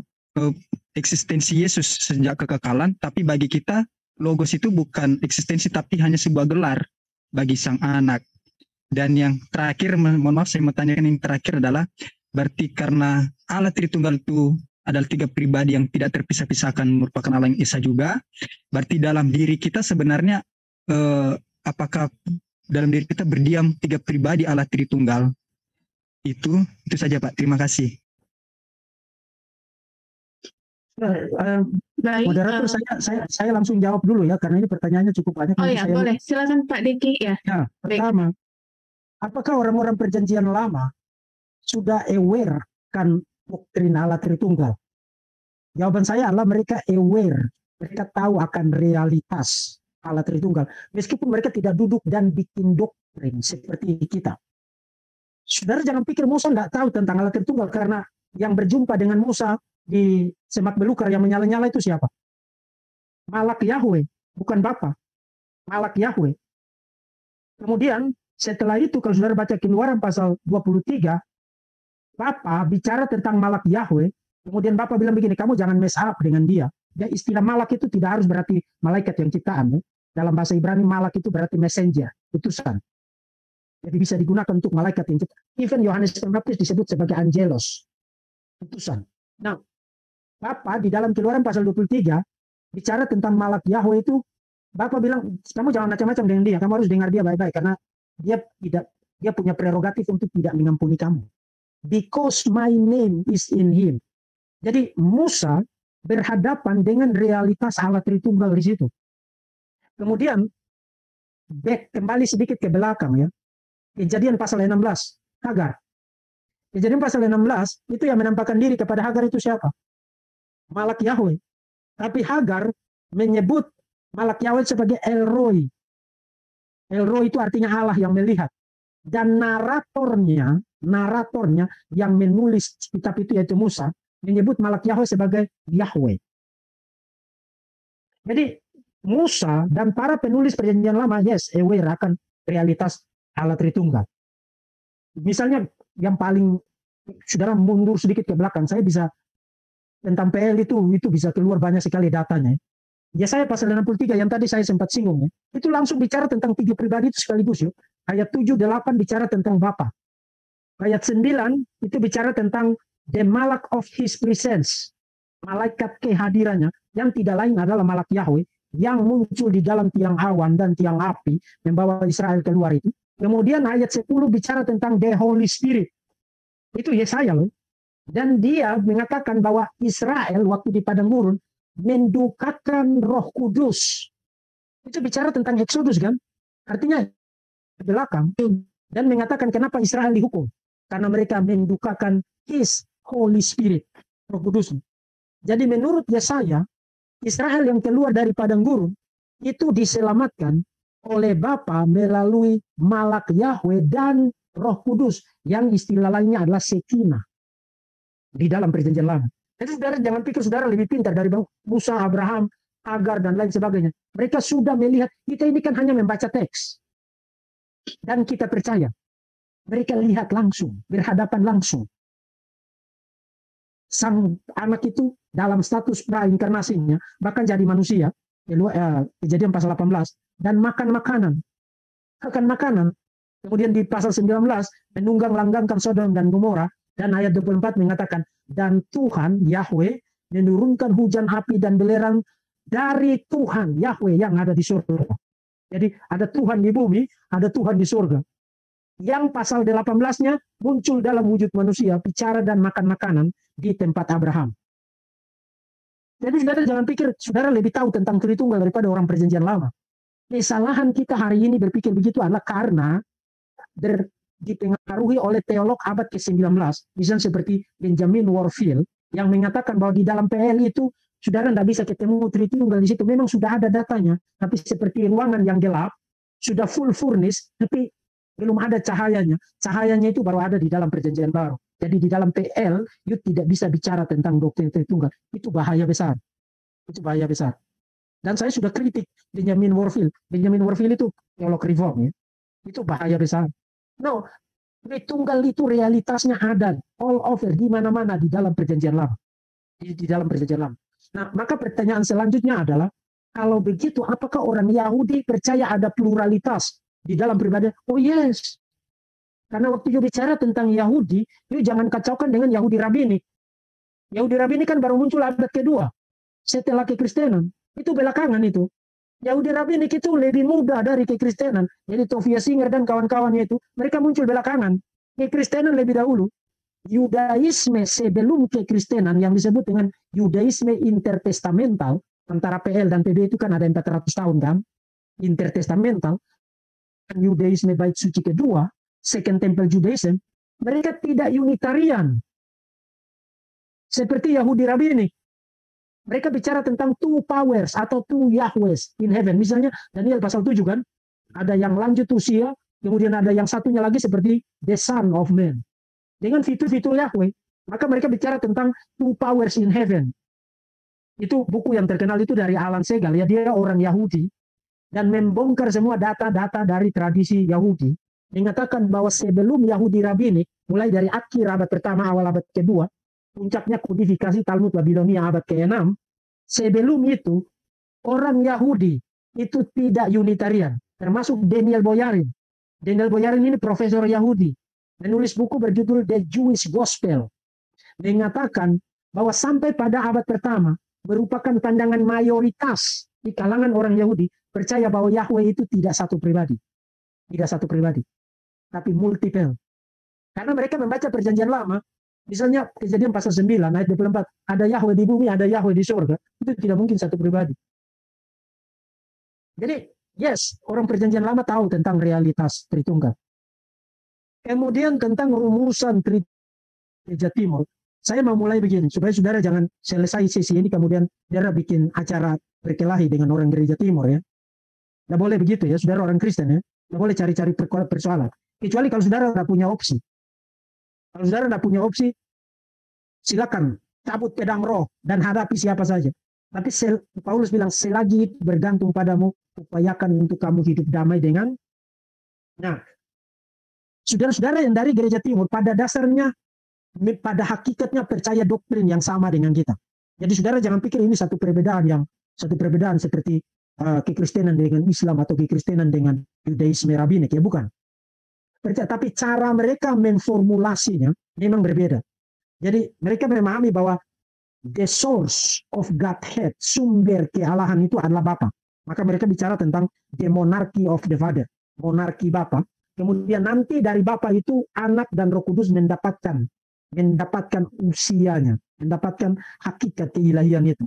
eksistensi Yesus sejak kekekalan, tapi bagi kita logos itu bukan eksistensi tapi hanya sebuah gelar bagi sang anak. Dan yang terakhir, mohon maaf saya mau tanyakan yang terakhir adalah berarti karena Allah Tritunggal itu adalah 3 pribadi yang tidak terpisah-pisahkan merupakan Allah yang Esa juga, berarti dalam diri kita sebenarnya apakah dalam diri kita berdiam 3 pribadi Allah Tritunggal? Itu saja Pak. Terima kasih. Baik, Moderator, saya langsung jawab dulu ya, karena ini pertanyaannya cukup banyak. oh ya, boleh. Silakan Pak Diki ya. Ya, pertama, apakah orang-orang perjanjian lama sudah aware kan doktrin Allah Tritunggal? Jawaban saya adalah mereka aware, mereka tahu akan realitas Allah Tritunggal, meskipun mereka tidak duduk dan bikin doktrin seperti kita. Saudara jangan pikir Musa tidak tahu tentang Allah Tritunggal, karena yang berjumpa dengan Musa di semak belukar yang menyala-nyala itu siapa? Malak Yahweh, bukan Bapa. Malak Yahweh. Kemudian setelah itu kalau saudara baca Keluaran pasal 23, Bapa bicara tentang Malak Yahweh, kemudian Bapa bilang begini, kamu jangan mess up dengan dia. Ya, istilah malak itu tidak harus berarti malaikat yang ciptaan. Ya. Dalam bahasa Ibrani malak itu berarti messenger, utusan. Jadi bisa digunakan untuk malaikat yang ciptaan. Even Yohanes Pembaptis disebut sebagai angelos, utusan. Nah, Bapa di dalam Keluaran pasal 23 bicara tentang Malak Yahweh itu, Bapa bilang kamu jangan macam-macam dengan dia, kamu harus dengar dia baik-baik karena dia punya prerogatif untuk tidak mengampuni kamu. Because my name is in him. Jadi Musa berhadapan dengan realitas Allah Tritunggal di situ. Kemudian kembali sedikit ke belakang ya. Kejadian pasal 16, Hagar. Kejadian pasal 16 itu yang menampakkan diri kepada Hagar itu siapa? Malak Yahweh. Tapi Hagar menyebut Malak Yahweh sebagai El Roi. El Roi itu artinya Allah yang melihat. Dan naratornya yang menulis kitab itu yaitu Musa, menyebut Malak Yahweh sebagai Yahweh. Jadi Musa dan para penulis perjanjian lama, yes, aware akan realitas Allah Tritunggal. Misalnya yang paling, saudara mundur sedikit ke belakang, saya bisa tentang PL itu bisa keluar banyak sekali datanya. Yesaya pasal 63 yang tadi saya sempat singgung ya, itu langsung bicara tentang 3 pribadi itu sekaligus ya. Ayat 7-8 bicara tentang Bapa. Ayat 9 itu bicara tentang the malak of his presence, malaikat kehadirannya, yang tidak lain adalah Malak Yahweh yang muncul di dalam tiang awan dan tiang api membawa Israel keluar itu. Kemudian ayat 10 bicara tentang the Holy Spirit. Itu Yesaya loh. Dan dia mengatakan bahwa Israel waktu di padang gurun mendukakan Roh Kudus. Itu bicara tentang Exodus kan? Artinya di belakang. Dan mengatakan kenapa Israel dihukum. Karena mereka mendukakan His Holy Spirit. Roh Kudus. Jadi menurut Yesaya, Israel yang keluar dari padang gurun itu diselamatkan oleh Bapa melalui Malak Yahweh dan Roh Kudus. Yang istilah lainnya adalah Shekinah. Di dalam perjanjian lama. Jadi saudara jangan pikir saudara lebih pintar dari Musa, Abraham, Hagar, dan lain sebagainya. Mereka sudah melihat, kita ini kan hanya membaca teks. Dan kita percaya. Mereka lihat langsung, berhadapan langsung. sang anak itu dalam status prainkarnasinya bahkan jadi manusia, Kejadian pasal 18, dan makan makanan. Kemudian di pasal 19 menunggang-langgangkan Sodom dan Gomora, dan ayat 24 mengatakan, dan Tuhan Yahweh menurunkan hujan api dan belerang dari Tuhan Yahweh yang ada di surga. Jadi ada Tuhan di bumi, ada Tuhan di surga. Yang pasal 18-nya muncul dalam wujud manusia, bicara dan makan makanan di tempat Abraham. Jadi saudara jangan pikir saudara lebih tahu tentang Tritunggal daripada orang perjanjian lama. Kesalahan kita hari ini berpikir begitu adalah karena dipengaruhi oleh teolog abad ke-19, misalnya seperti Benjamin Warfield, yang mengatakan bahwa di dalam PL itu saudara tidak bisa ketemu Tritunggal di situ. Memang sudah ada datanya, tapi seperti ruangan yang gelap, sudah full furnish, tapi belum ada cahayanya. Cahayanya itu baru ada di dalam perjanjian baru. Jadi di dalam PL, you tidak bisa bicara tentang doktrin Tritunggal. Itu bahaya besar. Itu bahaya besar. Dan saya sudah kritik Benjamin Warfield. Benjamin Warfield itu teolog reform, ya. Itu bahaya besar. No, Tritunggal itu realitasnya ada all over, di mana-mana di dalam perjanjian lama. Di dalam perjanjian lama. Nah, maka pertanyaan selanjutnya adalah, kalau begitu, apakah orang Yahudi percaya ada pluralitas di dalam pribadi? Oh yes. Karena waktu you bicara tentang Yahudi, you jangan kacaukan dengan Yahudi Rabini. Yahudi Rabini kan baru muncul abad kedua setelah kekristenan. Itu belakangan itu. Yahudi Rabini itu lebih muda dari kekristenan. Jadi Tovia Singer dan kawan-kawannya itu, mereka muncul belakangan. Kekristenan lebih dahulu. Yudaisme sebelum kekristenan yang disebut dengan Yudaisme intertestamental, antara PL dan PB itu kan ada 400 tahun kan, intertestamental. Yudaisme bait suci kedua, Second Temple Judaism, mereka tidak Unitarian. Seperti Yahudi Rabini. Mereka bicara tentang two powers atau two Yahwehs in heaven. Misalnya Daniel pasal 7 kan, ada yang lanjut usia, kemudian ada yang satunya lagi seperti the Son of Man. Dengan fitur-fitur Yahweh, maka mereka bicara tentang two powers in heaven. Itu buku yang terkenal itu dari Alan Segal, ya, dia orang Yahudi, dan membongkar semua data-data dari tradisi Yahudi, mengatakan bahwa sebelum Yahudi Rabini, mulai dari akhir abad pertama, awal abad kedua, puncaknya kodifikasi Talmud Babilonia abad ke-6, sebelum itu, orang Yahudi itu tidak Unitarian, termasuk Daniel Boyarin. Daniel Boyarin ini profesor Yahudi, menulis buku berjudul The Jewish Gospel, mengatakan bahwa sampai pada abad pertama, merupakan pandangan mayoritas di kalangan orang Yahudi, percaya bahwa Yahweh itu tidak satu pribadi. Tidak satu pribadi, tapi multiple. Karena mereka membaca perjanjian lama, misalnya Kejadian pasal 9 ayat 24, ada Yahweh di bumi, ada Yahweh di surga, itu tidak mungkin satu pribadi. Jadi, yes, orang perjanjian lama tahu tentang realitas Tritunggal. Kemudian tentang rumusan Gereja Timur, saya mau mulai begini, supaya saudara jangan selesai sesi ini, kemudian saudara bikin acara berkelahi dengan orang Gereja Timur, ya. Tidak boleh begitu, ya, saudara orang Kristen, ya. Tidak boleh cari-cari persoalan. Kecuali kalau saudara tidak punya opsi. Kalau saudara tidak punya opsi, silakan cabut pedang roh dan hadapi siapa saja. Tapi Paulus bilang, selagi bergantung padamu, upayakan untuk kamu hidup damai dengan. Nah, saudara-saudara yang dari Gereja Timur, pada dasarnya, pada hakikatnya percaya doktrin yang sama dengan kita. Jadi saudara jangan pikir ini satu perbedaan seperti kekristenan dengan Islam atau kekristenan dengan Yudaisme Rabinik, ya bukan. Tapi cara mereka memformulasinya memang berbeda. Jadi mereka memahami bahwa the source of Godhead, sumber kealahan itu adalah Bapa. Maka mereka bicara tentang the monarchy of the Father, monarki Bapa. Kemudian nanti dari Bapa itu anak dan Roh Kudus mendapatkan usianya, mendapatkan hakikat keilahian itu.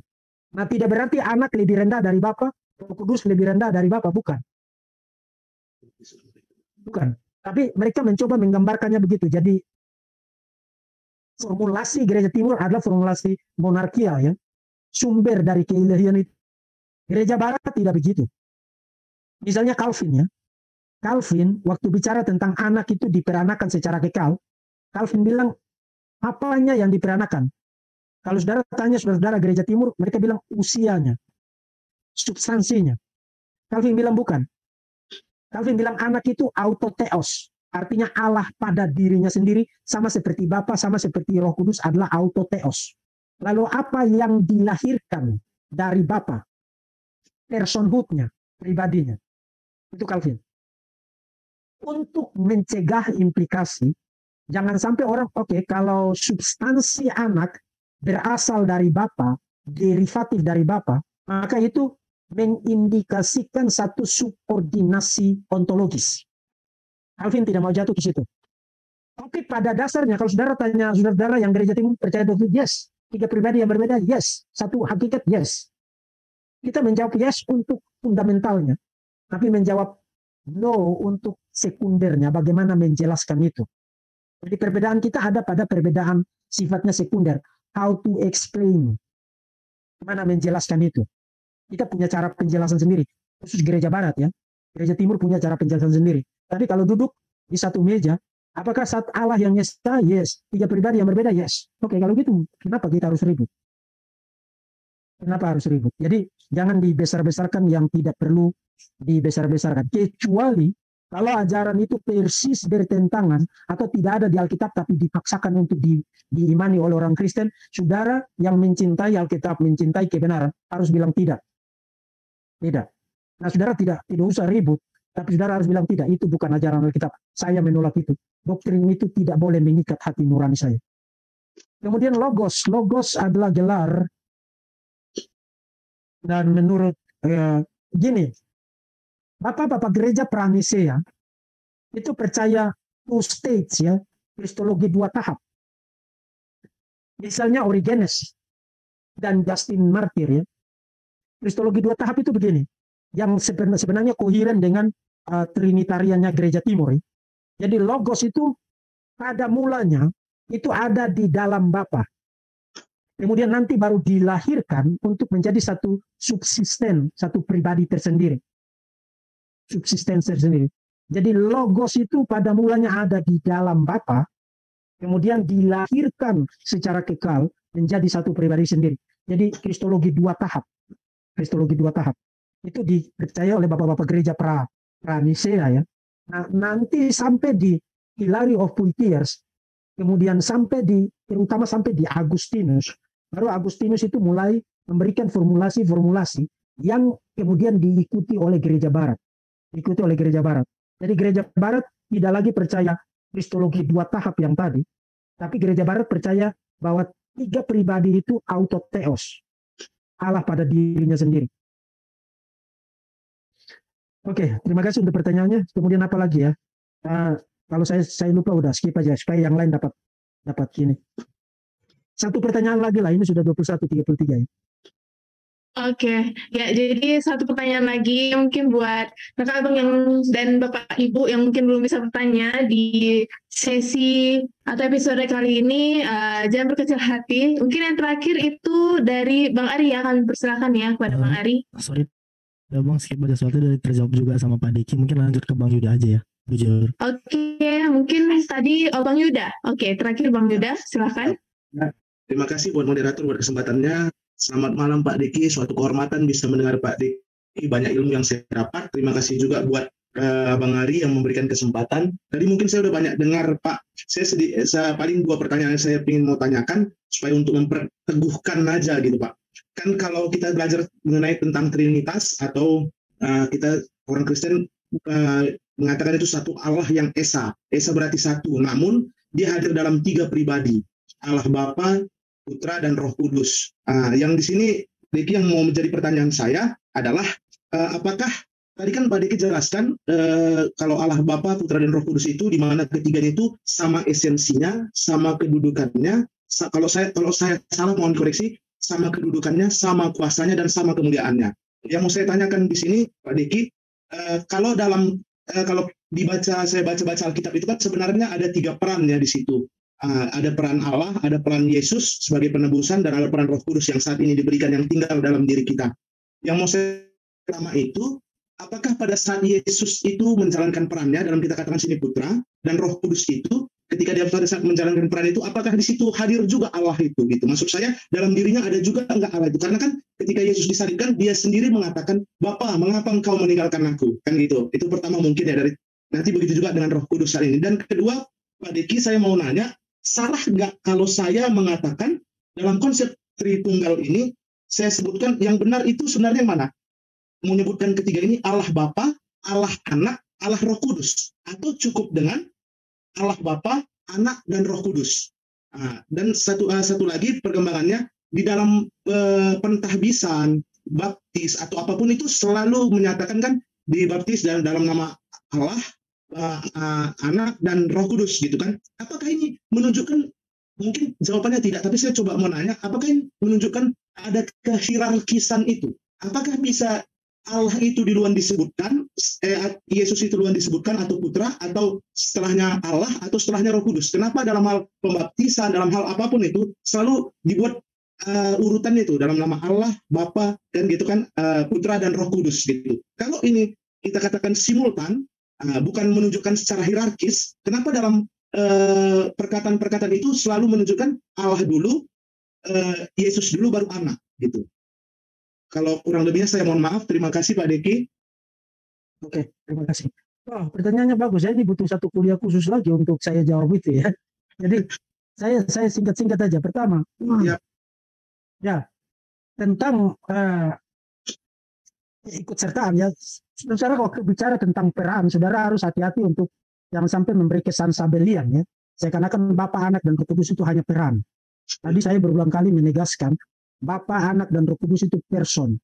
Nah, tidak berarti anak lebih rendah dari Bapa, Roh Kudus lebih rendah dari Bapa, bukan. Bukan. Tapi mereka mencoba menggambarkannya begitu. Jadi formulasi Gereja Timur adalah formulasi monarkial, ya. Sumber dari keilahian itu. Gereja Barat tidak begitu. Misalnya Calvin, ya. Calvin waktu bicara tentang anak itu diperanakan secara kekal, Calvin bilang apanya yang diperanakan. Kalau saudara tanya saudara Gereja Timur, mereka bilang usianya, substansinya. Calvin bilang bukan. Calvin bilang anak itu autotheos, Artinya Allah pada dirinya sendiri sama seperti Bapa, sama seperti Roh Kudus adalah autotheos. Lalu apa yang dilahirkan dari Bapa? Personhood-nya, pribadinya. Itu Calvin. Untuk mencegah implikasi, jangan sampai orang, kalau substansi anak berasal dari Bapa, derivatif dari Bapa, maka itu mengindikasikan satu subordinasi ontologis. Calvin tidak mau jatuh ke situ. Tapi pada dasarnya, kalau saudara tanya saudara yang gereja timur percaya doktrine, yes. 3 pribadi yang berbeda, yes. 1 hakikat, yes. Kita menjawab yes untuk fundamentalnya, tapi menjawab no untuk sekundernya, bagaimana menjelaskan itu. Jadi perbedaan kita ada pada perbedaan sifatnya sekunder. How to explain. Bagaimana menjelaskan itu. Kita punya cara penjelasan sendiri. Khusus gereja barat ya. Gereja timur punya cara penjelasan sendiri. Tapi kalau duduk di satu meja, apakah saat Allah yang esa? Yes. 3 pribadi yang berbeda? Yes. Oke, kalau gitu, kenapa kita harus ribut? Kenapa harus ribut? Jadi jangan dibesar-besarkan yang tidak perlu dibesar-besarkan. Kecuali kalau ajaran itu persis bertentangan atau tidak ada di Alkitab tapi dipaksakan untuk diimani oleh orang Kristen, saudara yang mencintai Alkitab, mencintai kebenaran harus bilang tidak. Tidak. Nah, saudara tidak usah ribut, tapi saudara harus bilang tidak, itu bukan ajaran Alkitab. Saya menolak itu. Doktrin itu tidak boleh mengikat hati nurani saya. Kemudian logos. Logos adalah gelar. Dan menurut gini, Bapak-bapak gereja Pranisea itu percaya 2 stages ya, kristologi 2 tahap. Misalnya Origenes dan Justin Martyr ya. Kristologi 2 tahap itu begini, yang sebenarnya koheren dengan trinitariannya gereja timur ya. Jadi logos itu pada mulanya itu ada di dalam Bapa. Kemudian nanti baru dilahirkan untuk menjadi satu subsisten, satu pribadi tersendiri. Subsisten tersendiri. Jadi logos itu pada mulanya ada di dalam Bapa, kemudian dilahirkan secara kekal menjadi satu pribadi sendiri. Jadi kristologi 2 tahap. Kristologi 2 tahap. Itu dipercaya oleh bapak-bapak gereja Pranisea ya. Nah, nanti sampai di Hilary of Poitiers, kemudian terutama sampai di Agustinus. Baru Agustinus itu mulai memberikan formulasi-formulasi yang kemudian diikuti oleh gereja barat. Jadi gereja barat tidak lagi percaya kristologi 2 tahap yang tadi, tapi gereja barat percaya bahwa 3 pribadi itu autotheos. Allah pada dirinya sendiri. Oke, terima kasih untuk pertanyaannya. Kemudian apa lagi ya? Kalau saya lupa udah skip aja supaya yang lain dapat gini. Satu pertanyaan lagi lah, ini sudah 21:33 ya. Oke, ya jadi satu pertanyaan lagi mungkin buat kakak abang dan bapak ibu yang mungkin belum bisa bertanya di sesi atau episode kali ini, jangan berkecil hati. Mungkin yang terakhir itu dari Bang Ari ya, akan persilakan ya kepada Bang Ari. Sorry, Bang skip aja soalnya dari terjawab juga sama Pak Diki. Mungkin lanjut ke Bang Yuda aja ya, jujur. Oke, mungkin tadi Bang Yuda. Oke, terakhir Bang Yuda, silakan. Terima kasih buat moderator buat kesempatannya. Selamat malam Pak Diki, suatu kehormatan bisa mendengar Pak Diki, banyak ilmu yang saya dapat. Terima kasih juga buat Bang Ari yang memberikan kesempatan. Tadi mungkin saya udah banyak dengar Pak, saya paling 2 pertanyaan yang saya ingin mau tanyakan, supaya untuk memperteguhkan aja gitu Pak. Kan kalau kita belajar mengenai tentang Trinitas, atau kita orang Kristen mengatakan itu satu Allah yang Esa. Esa berarti satu, namun dia hadir dalam 3 pribadi. Allah Bapa, Putra, dan Roh Kudus. Yang di sini, Diki, yang mau menjadi pertanyaan saya adalah, apakah tadi kan Pak Diki jelaskan kalau Allah Bapa, Putra, dan Roh Kudus itu di mana ketiganya itu sama esensinya, sama kedudukannya. Kalau saya salah mohon koreksi, sama kedudukannya, sama kuasanya, dan sama kemuliaannya. Yang mau saya tanyakan di sini, Pak Diki, kalau saya baca Alkitab itu kan sebenarnya ada 3 peran ya di situ. Ada peran Allah, ada peran Yesus sebagai penebusan, dan ada peran Roh Kudus yang saat ini diberikan yang tinggal dalam diri kita. Yang mau saya pertama itu, apakah pada saat Yesus itu menjalankan perannya, dalam kita katakan sini Putra, dan Roh Kudus itu, ketika dia pada saat menjalankan peran itu, apakah di situ hadir juga Allah itu? Gitu. Maksud saya, dalam dirinya ada juga enggak Allah itu? Karena kan ketika Yesus disalibkan, dia sendiri mengatakan, Bapa, mengapa engkau meninggalkan aku? Kan gitu. Itu pertama mungkin ya Nanti begitu juga dengan Roh Kudus hal ini. Dan kedua, Pak Diki, saya mau nanya, salah nggak kalau saya mengatakan dalam konsep Tritunggal ini, saya sebutkan yang benar itu sebenarnya yang mana? Menyebutkan ketiga ini Allah Bapa, Allah Anak, Allah Roh Kudus. Atau cukup dengan Allah Bapa, Anak, dan Roh Kudus. Nah, dan satu lagi perkembangannya, di dalam pentahbisan, baptis, atau apapun itu selalu menyatakan kan dibaptis dalam nama Allah, Anak, dan Roh Kudus gitu kan. Apakah ini menunjukkan, mungkin jawabannya tidak, tapi saya coba mau nanya, apakah ini menunjukkan ada kehierarkisan itu? Apakah bisa Allah itu duluan disebutkan, Yesus itu duluan disebutkan, atau Putra, atau setelahnya Allah, atau setelahnya Roh Kudus? Kenapa dalam hal pembaptisan, dalam hal apapun itu, selalu dibuat urutan itu, dalam nama Allah, Bapa, dan gitu kan, Putra dan Roh Kudus gitu. Kalau ini kita katakan simultan, bukan menunjukkan secara hierarkis, kenapa dalam perkataan-perkataan itu selalu menunjukkan Allah dulu, Yesus dulu, baru Anak gitu. Kalau kurang lebihnya saya mohon maaf. Terima kasih Pak Deki. Oke, terima kasih. Wah, pertanyaannya bagus. Saya ini butuh satu kuliah khusus lagi untuk saya jawab itu ya. Jadi saya singkat-singkat aja. Pertama, ya tentang ikut sertaan ya. Saudara kalau bicara tentang peran, saudara harus hati-hati untuk jangan sampai memberi kesan Sabelian ya. Saya katakan Bapa, Anak, dan Roh Kudus itu hanya peran. Tadi saya berulang kali menegaskan Bapa, Anak, dan Roh Kudus itu person.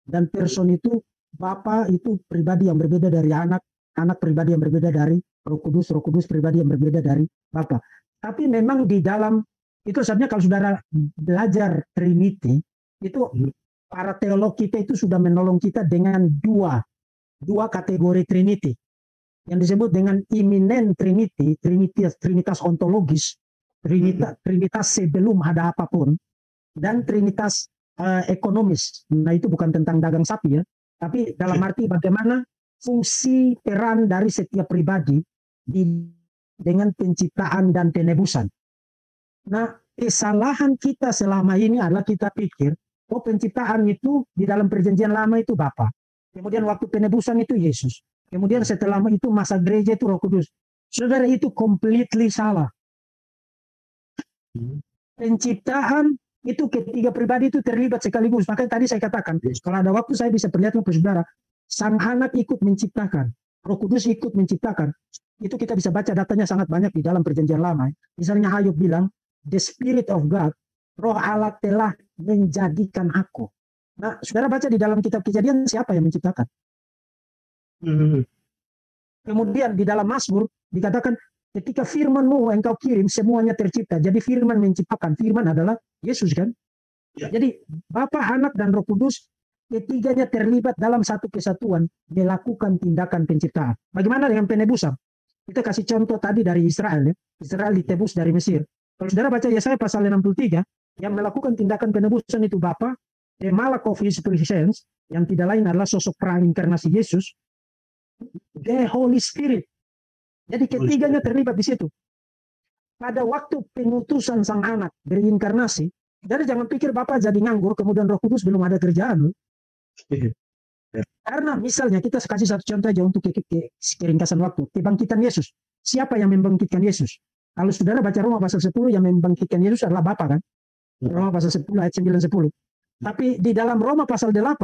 Dan person itu Bapa itu pribadi yang berbeda dari Anak, Anak pribadi yang berbeda dari Roh Kudus pribadi yang berbeda dari Bapa. Tapi memang di dalam itu sebenarnya kalau saudara belajar Trinity itu para teolog kita itu sudah menolong kita dengan dua kategori Trinity yang disebut dengan imminent Trinity, Trinitas ontologis, Trinitas sebelum ada apapun, dan Trinitas ekonomis. Nah itu bukan tentang dagang sapi ya, tapi dalam arti bagaimana fungsi peran dari setiap pribadi dengan penciptaan dan penebusan. Nah kesalahan kita selama ini adalah kita pikir penciptaan itu di dalam perjanjian lama itu Bapa, kemudian waktu penebusan itu Yesus, kemudian setelah itu masa gereja itu Roh Kudus. Saudara, itu completely salah. Penciptaan itu ketiga pribadi itu terlibat sekaligus. Makanya tadi saya katakan, kalau ada waktu saya bisa perlihatkan ke saudara, Sang Anak ikut menciptakan, Roh Kudus ikut menciptakan. Itu kita bisa baca datanya sangat banyak di dalam perjanjian lama. Misalnya Ayub bilang, the Spirit of God, Roh Allah telah menjadikan aku. Nah, saudara baca di dalam kitab Kejadian siapa yang menciptakan? Kemudian di dalam Mazmur dikatakan ketika firman-Mu engkau kirim semuanya tercipta. Jadi firman menciptakan. Firman adalah Yesus kan? Ya. Jadi Bapa, Anak, dan Roh Kudus ketiganya terlibat dalam satu kesatuan melakukan tindakan penciptaan. Bagaimana dengan penebusan? Kita kasih contoh tadi dari Israel ya. Israel ditebus dari Mesir. Kalau saudara baca Yesaya pasal 63, yang melakukan tindakan penebusan itu Bapa, the Malak of His presence, yang tidak lain adalah sosok preinkarnasi Yesus, the Holy Spirit. Jadi ketiganya terlibat di situ. Pada waktu pengutusan Sang Anak berinkarnasi, jadi jangan pikir Bapa jadi nganggur, kemudian Roh Kudus belum ada kerjaan. Karena misalnya kita kasih satu contoh aja untuk keringkasan waktu. Kebangkitan Yesus. Siapa yang membangkitkan Yesus? Kalau saudara baca Roma pasal 10, yang membangkitkan Yesus adalah Bapa kan? Roma pasal 10 ayat 9-10. Tapi di dalam Roma pasal 8,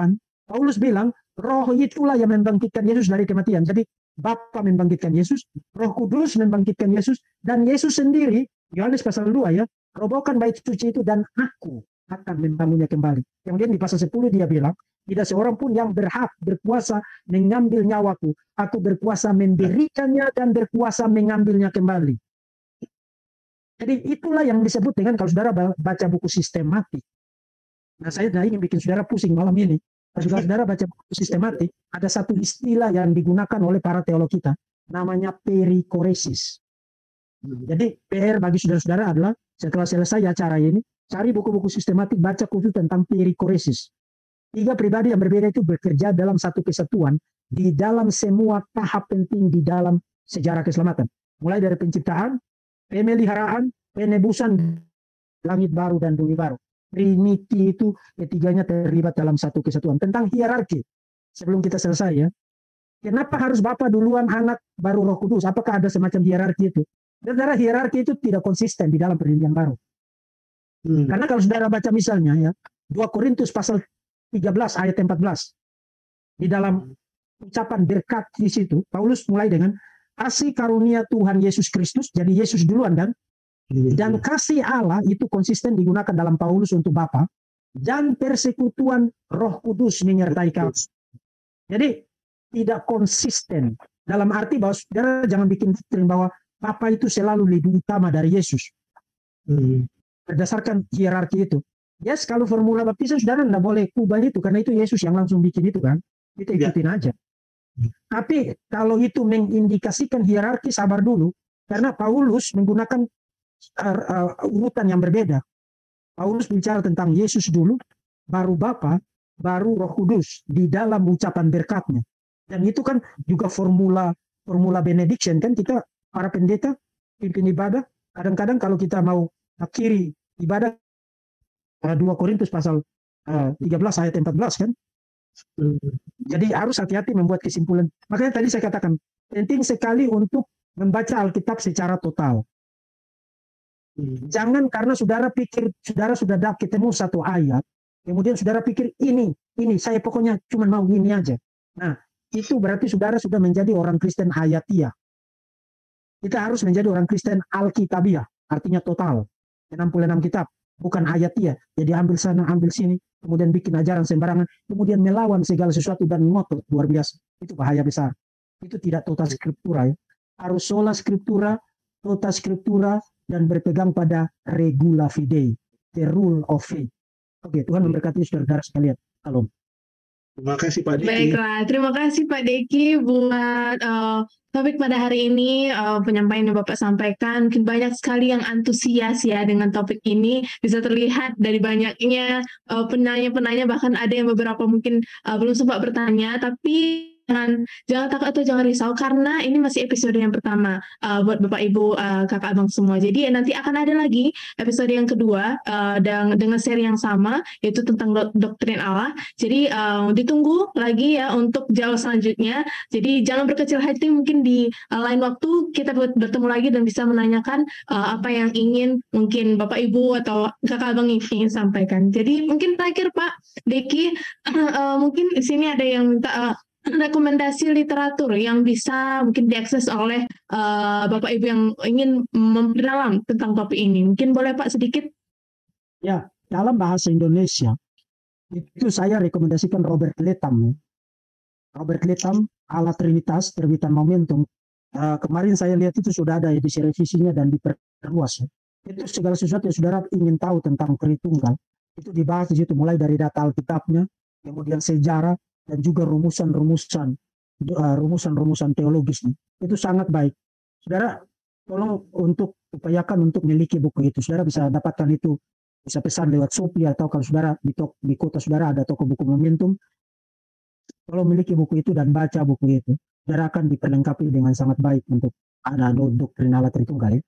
Paulus bilang, Roh itulah yang membangkitkan Yesus dari kematian. Jadi Bapa membangkitkan Yesus, Roh Kudus membangkitkan Yesus, dan Yesus sendiri, Yohanes pasal 2 ya, robohkan bait suci itu dan aku akan membangunnya kembali. Kemudian di pasal 10 dia bilang, tidak seorang pun yang berkuasa mengambil nyawaku. Aku berkuasa memberikannya dan berkuasa mengambilnya kembali. Jadi itulah yang disebut dengan kalau saudara baca buku sistematik. Nah saya ingin bikin saudara pusing malam ini. Kalau saudara baca buku sistematik, ada satu istilah yang digunakan oleh para teolog kita. Namanya perikoresis. Jadi PR bagi saudara-saudara adalah setelah selesai acara ini, cari buku-buku sistematik, baca khusus tentang perikoresis. Tiga pribadi yang berbeda itu bekerja dalam satu kesatuan di dalam semua tahap penting di dalam sejarah keselamatan. Mulai dari penciptaan, pemeliharaan, penebusan, langit baru dan bumi baru. Trinity itu ketiganya terlibat dalam satu kesatuan. Tentang hierarki, sebelum kita selesai ya, Kenapa harus Bapa duluan, anak, baru Roh Kudus? Apakah ada semacam hierarki itu? Saudara, hierarki itu tidak konsisten di dalam perjanjian baru. Karena kalau saudara baca misalnya ya, 2 Korintus pasal 13 ayat 14. Di dalam ucapan berkat di situ, Paulus mulai dengan kasih karunia Tuhan Yesus Kristus, jadi Yesus duluan kan? Dan kasih Allah itu konsisten digunakan dalam Paulus untuk Bapa, dan persekutuan Roh Kudus menyertai kamu. Jadi tidak konsisten. Dalam arti bahwa saudara jangan bikin doktrin bahwa Bapa itu selalu lebih utama dari Yesus. Berdasarkan hierarki itu. Yes, kalau formula baptisan saudara tidak boleh kubah itu, karena itu Yesus yang langsung bikin itu kan. Kita ikutin aja. Tapi kalau itu mengindikasikan hierarki, sabar dulu. Karena Paulus menggunakan urutan yang berbeda. Paulus bicara tentang Yesus dulu, baru Bapa, baru Roh Kudus di dalam ucapan berkatnya. Dan itu kan juga formula benediction kan, kita para pendeta pimpin ibadah kadang-kadang kalau kita mau akhiri ibadah 2 Korintus pasal 13 ayat 14 kan. Jadi harus hati-hati membuat kesimpulan. Makanya tadi saya katakan penting sekali untuk membaca Alkitab secara total. Jangan karena saudara pikir saudara sudah ketemu satu ayat, kemudian saudara pikir ini saya pokoknya cuma mau ini aja. Nah, itu berarti saudara sudah menjadi orang Kristen hayatiah. Kita harus menjadi orang Kristen alkitabiah, artinya total. 66 kitab, bukan hayatiah. Jadi ambil sana, ambil sini, kemudian bikin ajaran sembarangan, kemudian melawan segala sesuatu dan ngotot luar biasa. Itu bahaya besar. Itu tidak total skriptura ya. Harus sola skriptura, total skriptura, dan berpegang pada regula fidei, the rule of faith. Oke, Tuhan memberkati saudara sekalian. Salam. Terima kasih Pak Diki. Baiklah, terima kasih Pak Diki buat topik pada hari ini, penyampaian yang Bapak sampaikan. Mungkin banyak sekali yang antusias ya dengan topik ini. Bisa terlihat dari banyaknya penanya-penanya, bahkan ada yang beberapa mungkin belum sempat bertanya, tapi jangan takut atau jangan risau, karena ini masih episode yang pertama buat Bapak Ibu, kakak abang semua. Jadi nanti akan ada lagi episode yang kedua dan dengan seri yang sama, yaitu tentang doktrin Allah. Jadi ditunggu lagi ya untuk jauh selanjutnya. Jadi jangan berkecil hati, mungkin di lain waktu kita bertemu lagi dan bisa menanyakan apa yang ingin mungkin Bapak Ibu atau kakak abang ingin sampaikan. Jadi mungkin terakhir Pak Diki, mungkin di sini ada yang minta rekomendasi literatur yang bisa mungkin diakses oleh Bapak Ibu yang ingin memperdalam tentang topik ini. Mungkin boleh Pak sedikit? Ya, dalam bahasa Indonesia itu saya rekomendasikan Robert Letham. Robert Letham, Allah Trinitas, terbitan Momentum. Kemarin saya lihat itu sudah ada edisi revisinya dan diperluas. Itu segala sesuatu yang saudara ingin tahu tentang Tritunggal itu dibahas di situ, mulai dari data Alkitabnya, kemudian sejarah, dan juga rumusan teologis. Itu sangat baik. Saudara, tolong upayakan untuk memiliki buku itu. Saudara bisa dapatkan itu, bisa pesan lewat Shopee, atau kalau saudara di kota saudara ada toko buku Momentum, tolong miliki buku itu dan baca buku itu. Saudara akan diperlengkapi dengan sangat baik untuk ada doktrin Allah Tritunggal.